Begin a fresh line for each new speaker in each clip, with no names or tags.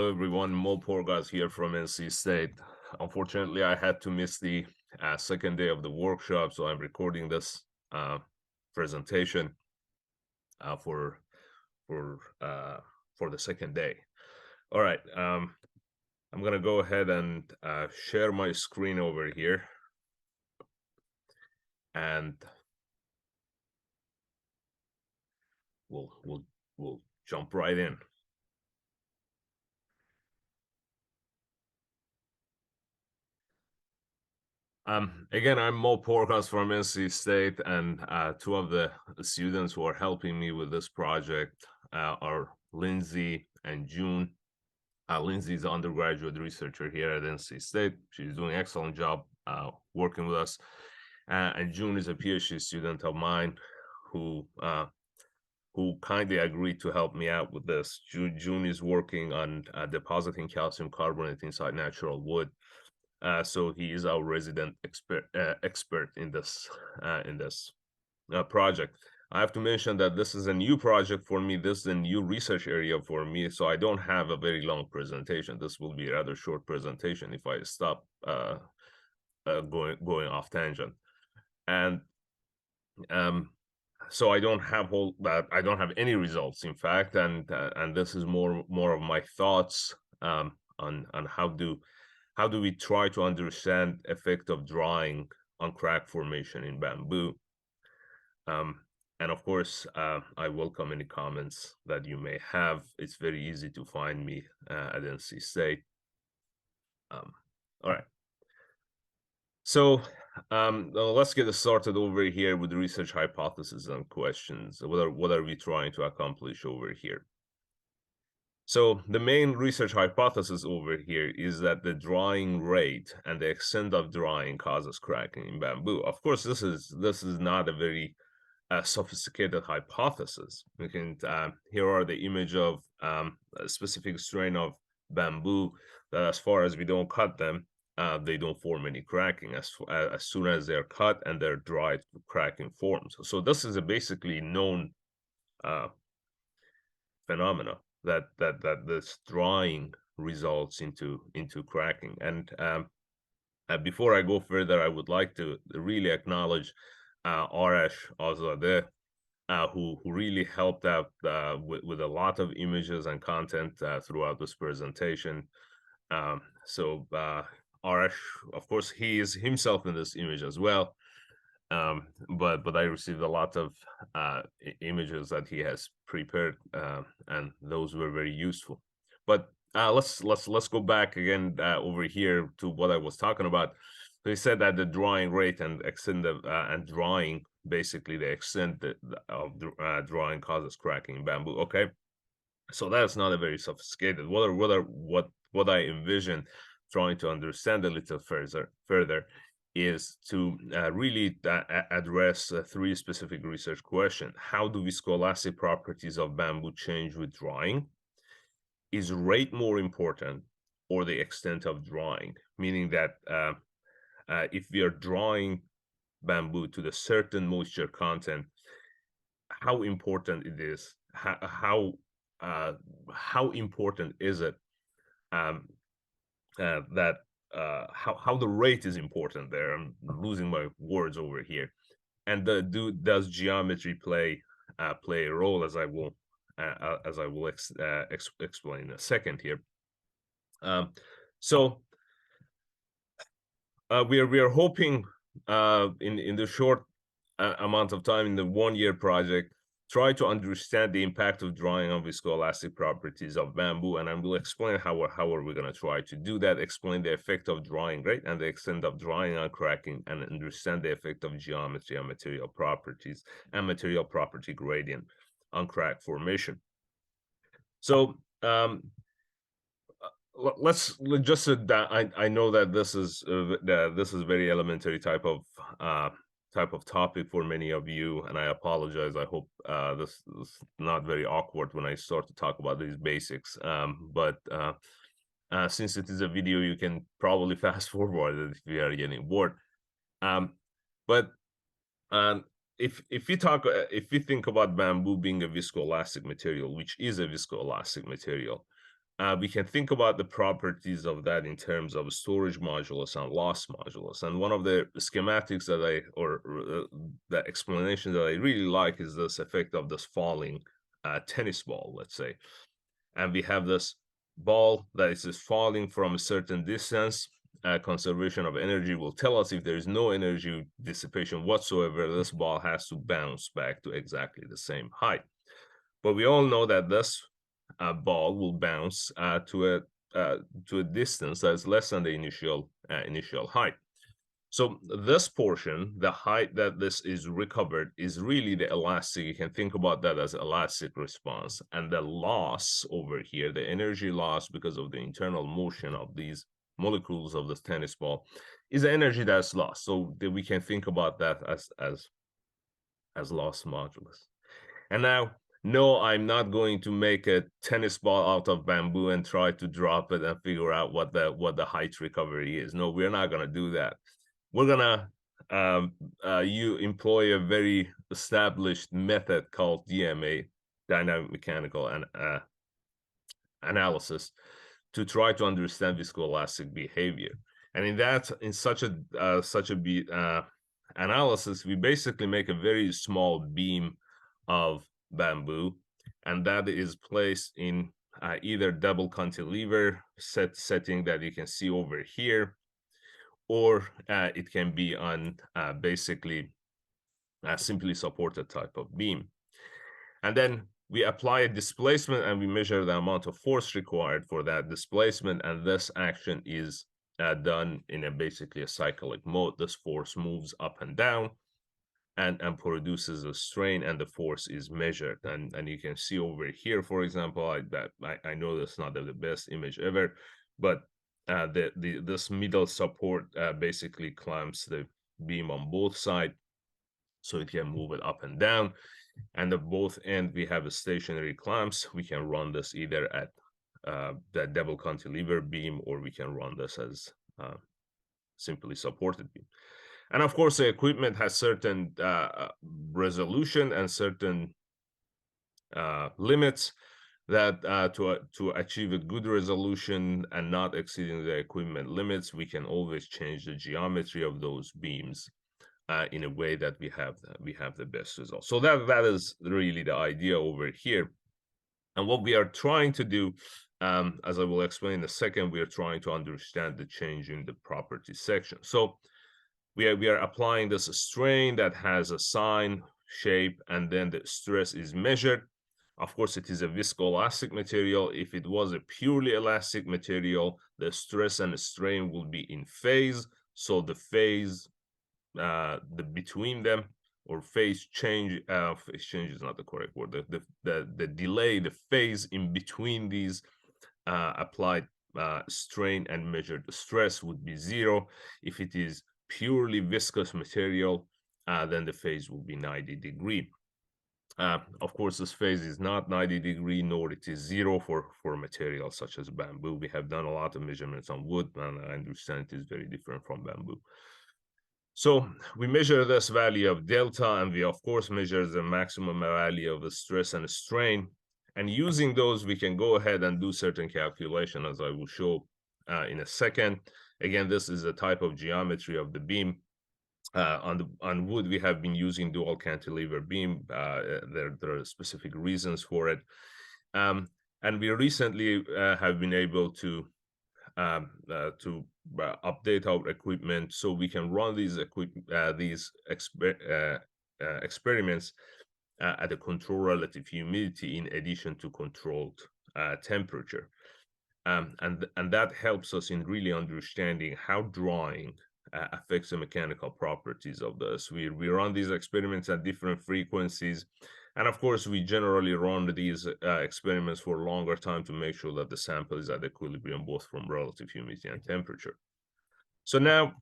Hello everyone, Moe Pour-Ghaz here from NC State. Unfortunately, I had to miss the second day of the workshop, so I'm recording this presentation for the second day. All right, I'm gonna go ahead and share my screen over here, and we'll jump right in. Again, I'm Moe Pour-Ghaz from NC State, and two of the students who are helping me with this project are Lindsay and June. Lindsay's an undergraduate researcher here at NC State. She's doing an excellent job working with us. And June is a PhD student of mine who kindly agreed to help me out with this. June is working on depositing calcium carbonate inside natural wood. So he is our resident expert in this project. I have to mention that this is a new project for me. This is a new research area for me, so I don't have a very long presentation. This will be a rather short presentation if I stop going off tangent. And so I don't have I don't have any results, in fact, and this is more of my thoughts on how do we try to understand effect of drying on crack formation in bamboo. And of course, I welcome any comments that you may have. It's very easy to find me at NC State. All right. So let's get started over here with research hypotheses and questions. What are we trying to accomplish over here? So the main research hypothesis over here is that the drying rate and the extent of drying causes cracking in bamboo. Of course, this is not a very sophisticated hypothesis. We can here are the image of a specific strain of bamboo that, as far as we don't cut them, they don't form any cracking. As soon as they're cut and they're dried, cracking forms. So this is a basically known phenomena that this drying results into cracking. And before I go further, I would like to really acknowledge Arash Azadeh, who really helped out with a lot of images and content throughout this presentation. So Arash, of course, he is himself in this image as well. But I received a lot of images that he has prepared, and those were very useful. But let's go back again over here to what I was talking about. So he said that the drying rate and extent of and drying, basically the extent of drying causes cracking in bamboo. Okay, so that's not a very sophisticated. What I envision trying to understand a little further is to really address three specific research questions. How do viscoelastic properties of bamboo change with drying? Is rate more important or the extent of drying? Meaning that if we are drying bamboo to the certain moisture content, how important it is, how important is it that how the rate is important there. I'm losing my words over here. And does geometry play a role, as I will explain in a second here. So we are hoping in the short amount of time in the 1-year project, try to understand the impact of drying on viscoelastic properties of bamboo, and I will explain how are we going to try to do that, explain the effect of drying rate and the extent of drying on cracking, and understand the effect of geometry and material properties and material property gradient on crack formation. So let's just I know that this is very elementary type of topic for many of you, and I apologize. I hope this is not very awkward when I start to talk about these basics. But since it is a video, you can probably fast forward if you are getting bored. But if you think about bamboo being a viscoelastic material, which is a viscoelastic material, we can think about the properties of that in terms of storage modulus and loss modulus. And one of the schematics that the explanation that I really like is this effect of this falling tennis ball, let's say. And we have this ball that is just falling from a certain distance. Conservation of energy will tell us if there is no energy dissipation whatsoever, this ball has to bounce back to exactly the same height. But we all know that this ball will bounce to a distance that's less than the initial height. So this portion, the height that this is recovered, is really the elastic. You can think about that as elastic response. And the loss over here, the energy loss because of the internal motion of these molecules of this tennis ball, is the energy that's lost. So that we can think about that as loss modulus. And now, no, I'm not going to make a tennis ball out of bamboo and try to drop it and figure out what the height recovery is. No, we're not going to do that. We're gonna you employ a very established method called DMA, dynamic mechanical and analysis, to try to understand viscoelastic behavior. And in such a analysis, we basically make a very small beam of bamboo, and that is placed in either double cantilever setting that you can see over here, or it can be on basically a simply supported type of beam. And then we apply a displacement and we measure the amount of force required for that displacement. And this action is done in basically a cyclic mode. This force moves up and down and produces a strain, and the force is measured. And you can see over here, for example, I know that's not the best image ever, but this middle support basically clamps the beam on both sides, so it can move it up and down. And at both ends, we have a stationary clamps. We can run this either at the double cantilever beam, or we can run this as simply supported beam. And of course, the equipment has certain resolution and certain limits that to achieve a good resolution and not exceeding the equipment limits, we can always change the geometry of those beams in a way that we have the best result. So that is really the idea over here. And what we are trying to do, as I will explain in a second, we are trying to understand the change in the property section. So we are applying this strain that has a sign, shape, and then the stress is measured. Of course, it is a viscoelastic material. If it was a purely elastic material, the stress and the strain will be in phase. So the phase, between them, or phase change is not the correct word. The delay, the phase in between these applied strain and measured stress would be 0. If it is purely viscous material, then the phase will be 90 degree. Of course, this phase is not 90 degree, nor it is 0 for materials such as bamboo. We have done a lot of measurements on wood, and I understand it is very different from bamboo. So we measure this value of delta, and we of course measure the maximum value of the stress and strain. And using those, we can go ahead and do certain calculation, as I will show in a second. Again, this is a type of geometry of the beam. On wood, we have been using dual cantilever beam. There are specific reasons for it. And we recently have been able to update our equipment so we can run these experiments at a controlled relative humidity in addition to controlled temperature. And that helps us in really understanding how drying affects the mechanical properties of this. We run these experiments at different frequencies. And of course, we generally run these experiments for a longer time to make sure that the sample is at equilibrium, both from relative humidity and temperature. So now,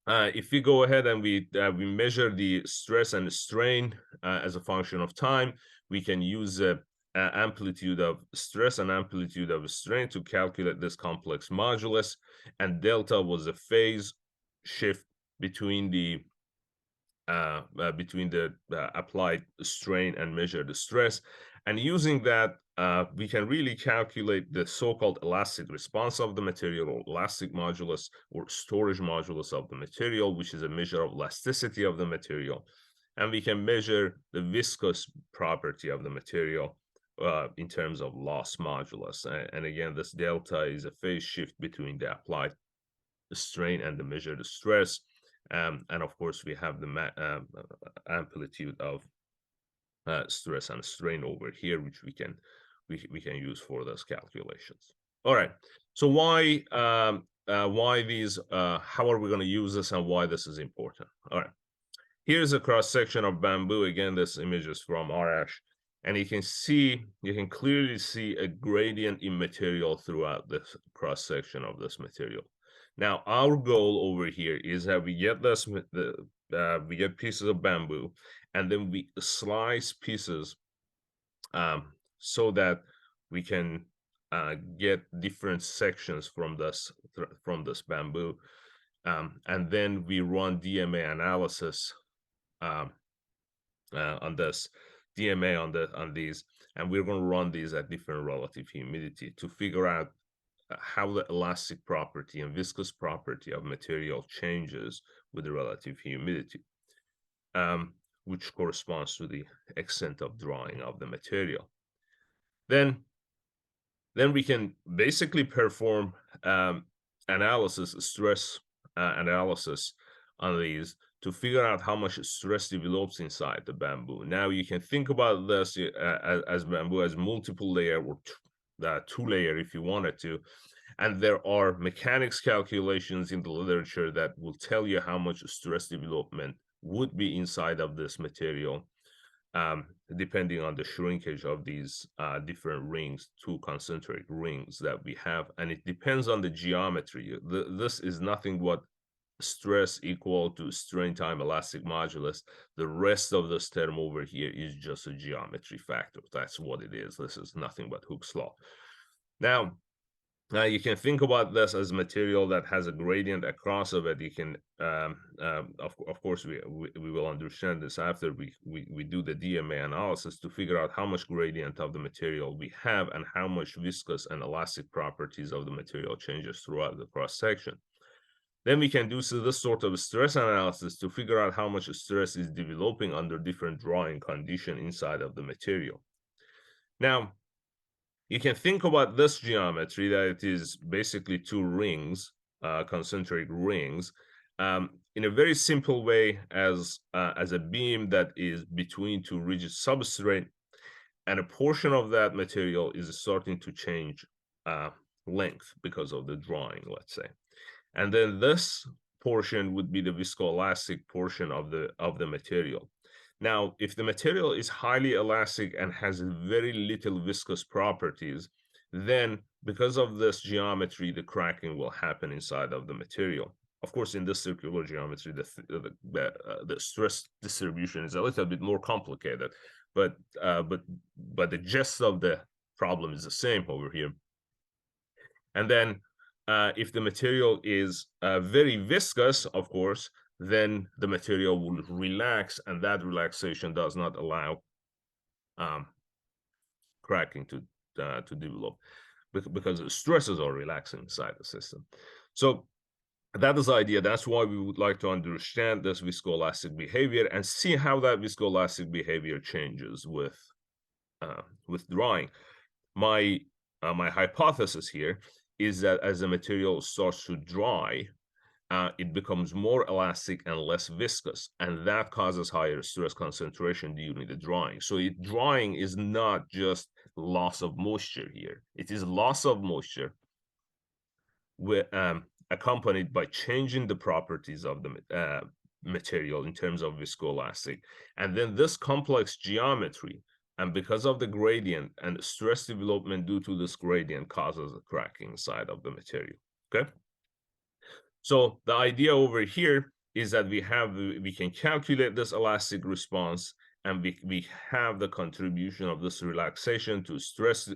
if we go ahead and we measure the stress and strain as a function of time, we can use amplitude of stress and amplitude of strain to calculate this complex modulus. And delta was a phase shift between the applied strain and measured stress. And using that we can really calculate the so-called elastic response of the material, or elastic modulus, or storage modulus of the material, which is a measure of elasticity of the material. And we can measure the viscous property of the material in terms of loss modulus. And again, this delta is a phase shift between the applied strain and the measured stress. And of course, we have the amplitude of stress and strain over here, which we can use for those calculations. All right. So why these? How are we going to use this, and why this is important? All right. Here's a cross section of bamboo. Again, this image is from IASS, and you can clearly see a gradient in material throughout this cross section of this material. Now, our goal over here is that we get we get pieces of bamboo, and then we slice pieces so that we can get different sections from this bamboo, and then we run DMA analysis on this on these, and we're going to run these at different relative humidity to figure out how the elastic property and viscous property of material changes with the relative humidity, which corresponds to the extent of drying of the material. Then we can basically perform stress analysis on these to figure out how much stress develops inside the bamboo. Now you can think about this as bamboo as multiple layer, or two layer if you wanted to, and there are mechanics calculations in the literature that will tell you how much stress development would be inside of this material, depending on the shrinkage of these different rings, two concentric rings that we have, and it depends on the geometry. This is nothing but stress equal to strain time elastic modulus. The rest of this term over here is just a geometry factor. That's what it is. This is nothing but Hooke's law. Now you can think about this as material that has a gradient across of it. You can, of course, we will understand this after we do the DMA analysis to figure out how much gradient of the material we have and how much viscous and elastic properties of the material changes throughout the cross section. Then we can do this sort of stress analysis to figure out how much stress is developing under different drying condition inside of the material. Now, you can think about this geometry that it is basically two rings, concentric rings, in a very simple way as a beam that is between two rigid substrate, and a portion of that material is starting to change length because of the drying, let's say. And then this portion would be the viscoelastic portion of the material. Now, if the material is highly elastic and has very little viscous properties, then because of this geometry, the cracking will happen inside of the material. Of course, in this circular geometry, the stress distribution is a little bit more complicated, but the gist of the problem is the same over here. And then if the material is very viscous, of course, then the material will relax, and that relaxation does not allow cracking to develop, because the stresses are relaxing inside the system. So that is the idea. That's why we would like to understand this viscoelastic behavior and see how that viscoelastic behavior changes with drying. My hypothesis here is that as the material starts to dry, it becomes more elastic and less viscous, and that causes higher stress concentration during the drying. So drying is not just loss of moisture here. It is loss of moisture with, accompanied by changing the properties of the material in terms of viscoelastic. And then this complex geometry, and because of the gradient and stress development due to this gradient, causes a cracking inside of the material, okay? So the idea over here is that we can calculate this elastic response, and we have the contribution of this relaxation to stress,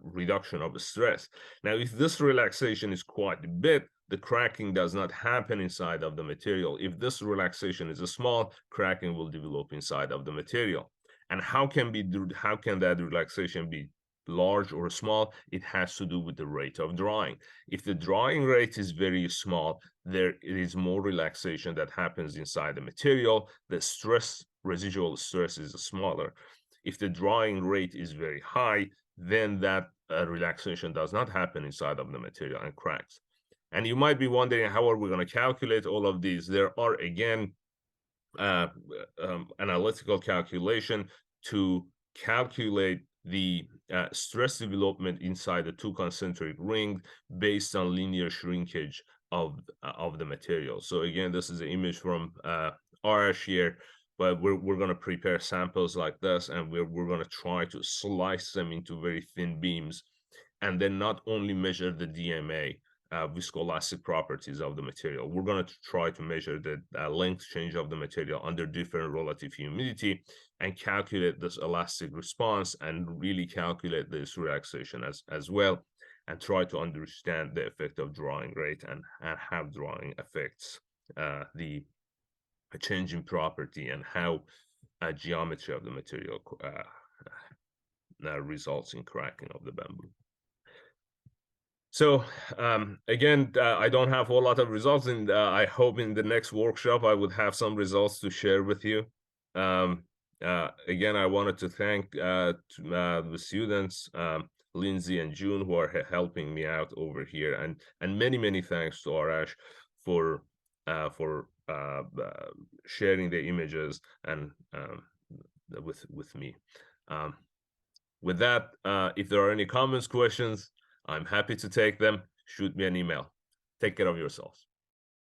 reduction of the stress. Now, if this relaxation is quite a bit, the cracking does not happen inside of the material. If this relaxation is small, cracking will develop inside of the material. And how can that relaxation be large or small? It has to do with the rate of drying. If the drying rate is very small, there is more relaxation that happens inside the material. The residual stress is smaller. If the drying rate is very high, then that relaxation does not happen inside of the material and cracks. And you might be wondering, how are we going to calculate all of these? There are, again, analytical calculation to calculate the stress development inside the two concentric rings based on linear shrinkage of the material. So again, this is an image from RS here, but we're going to prepare samples like this, and we're going to try to slice them into very thin beams, and then not only measure the DMA, viscoelastic properties of the material. We're going to try to measure the length change of the material under different relative humidity and calculate this elastic response, and really calculate this relaxation as well, and try to understand the effect of drying rate and how drying affects the change in property, and how geometry of the material results in cracking of the bamboo. So again, I don't have a whole lot of results, and I hope in the next workshop I would have some results to share with you. Again, I wanted to thank the students, Lindsay and June, who are helping me out over here, and many thanks to Arash for sharing the images and with me. With that, if there are any comments, questions, I'm happy to take them. Shoot me an email. Take care of yourselves.